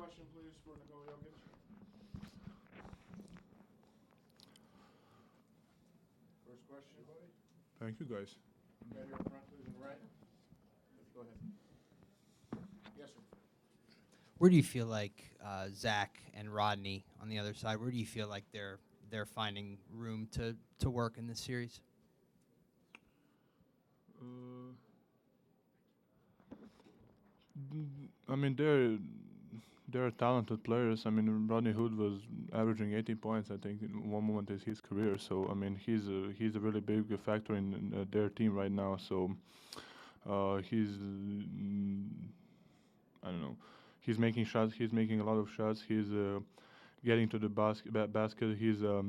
question, please, for Nikola Jokic. First question, buddy. Thank you, guys. Right here up front, please, on the right. Go ahead. Yes, sir. Where do you feel like Zach and Rodney on the other side? Where do you feel like they're finding room to work in this series? I mean, they're talented players. I mean, Rodney Hood was averaging 18 points, I think, in one moment in his career. So I mean, he's a really big factor in their team right now. So he's I don't know. He's making shots. He's making a lot of shots. He's getting to the basket. He's a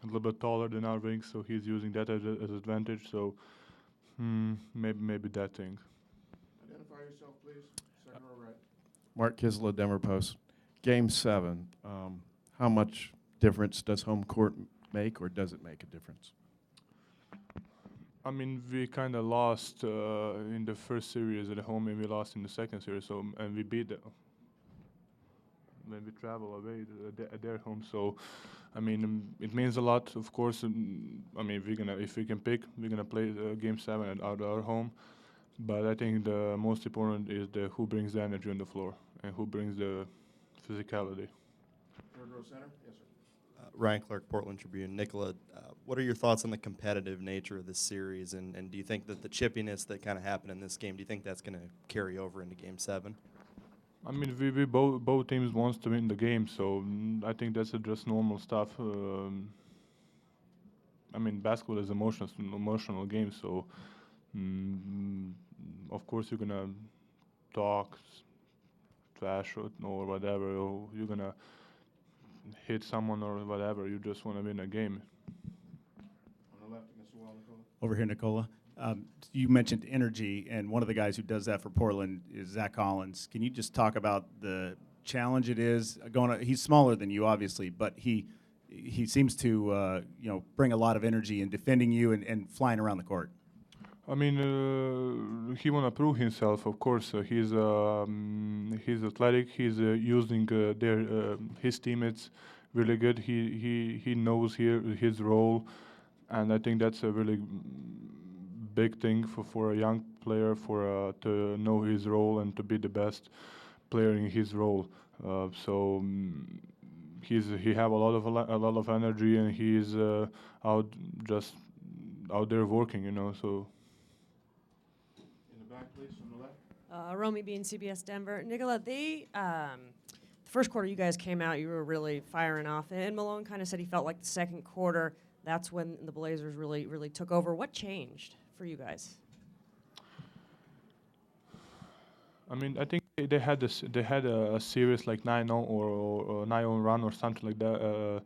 little bit taller than our wings, so he's using that as an advantage. So maybe that thing. Identify yourself, please. Second row right. Mark Kisela, Denver Post. Game 7, how much difference does home court make, or does it make a difference? I mean, we kind of lost in the first series at home, and we lost in the second series. So, and we beat them when we travel away at their home. So, I mean, it means a lot. Of course, I mean, if we can pick, we're gonna play Game 7 at our home. But I think the most important is who brings the energy on the floor and who brings the physicality. Third row center. Yes, sir. Ryan Clark, Portland Tribune. Nikola, what are your thoughts on the competitive nature of this series, and do you think that the chippiness that kind of happened in this game, do you think that's going to carry over into Game 7? I mean, we both teams wants to win the game, so I think that's just normal stuff. I mean, basketball is emotional game, so of course you're gonna talk, trash or whatever, or you're gonna hit someone or whatever. You just want to win a game. On the left against the wall, Nikola. Over here, Nikola. You mentioned energy, and one of the guys who does that for Portland is Zach Collins. Can you just talk about the challenge it is he's smaller than you, obviously, but he seems to bring a lot of energy in defending you and flying around the court. I mean, he wanna prove himself. Of course, he's athletic. He's using his teammates really good. He knows his role, and I think that's a really big thing for a young player to know his role and to be the best player in his role. So he have a lot of energy, and he's out there working, So. In the back, please, on the left. Romy Bean, CBS Denver. Nikola, the first quarter you guys came out, you were really firing off, and Malone kind of said he felt like the second quarter, that's when the Blazers really took over. What changed for you guys? I mean, I think they had a series like 9-0 or 9-0 run or something like that.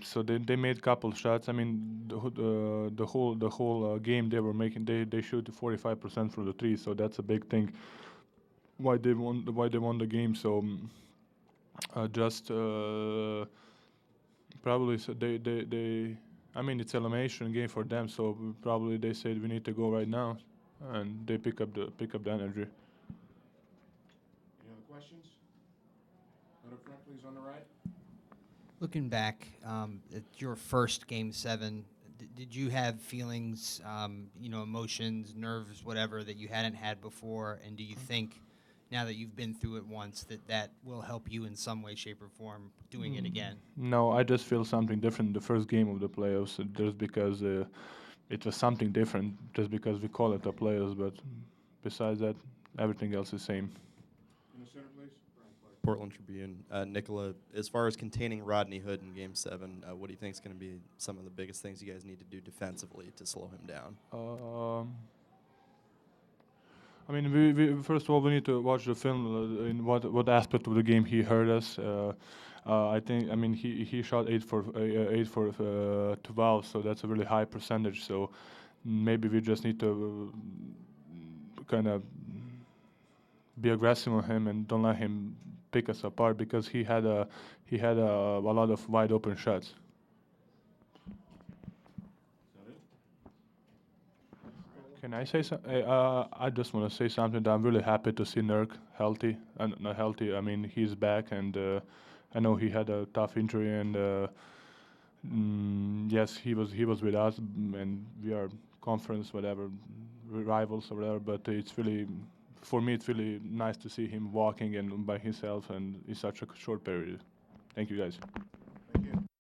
So they made a couple shots. I mean, the whole game they were making, they shoot 45% from the three. So that's a big thing. Why they won the game? So probably they. I mean, it's elimination game for them. So probably they said we need to go right now, and they pick up the energy. Any other questions? Right up front, please, on the right. Looking back at your first Game 7, did you have feelings, emotions, nerves, whatever, that you hadn't had before? And do you think, now that you've been through it once, that will help you in some way, shape, or form doing it again? No, I just feel something different in the first game of the playoffs, just because it was something different, just because we call it the playoffs. But besides that, everything else is same. In the center, please. Portland Tribune. Nikola, as far as containing Rodney Hood in Game 7, what do you think is going to be some of the biggest things you guys need to do defensively to slow him down? I mean, we first of all we need to watch the film in what aspect of the game he hurt us. I think he shot 8 for 12, so that's a really high percentage. So maybe we just need to kind of be aggressive on him and don't let him pick us apart, because he had a lot of wide open shots. Is that it? Can I say something? I just want to say something. That I'm really happy to see Nurk healthy. And not healthy. I mean, he's back, and I know he had a tough injury, and yes, he was with us, and we are conference whatever, rivals or whatever. But it's really, for me, it's really nice to see him walking and by himself, and in such a short period. Thank you, guys.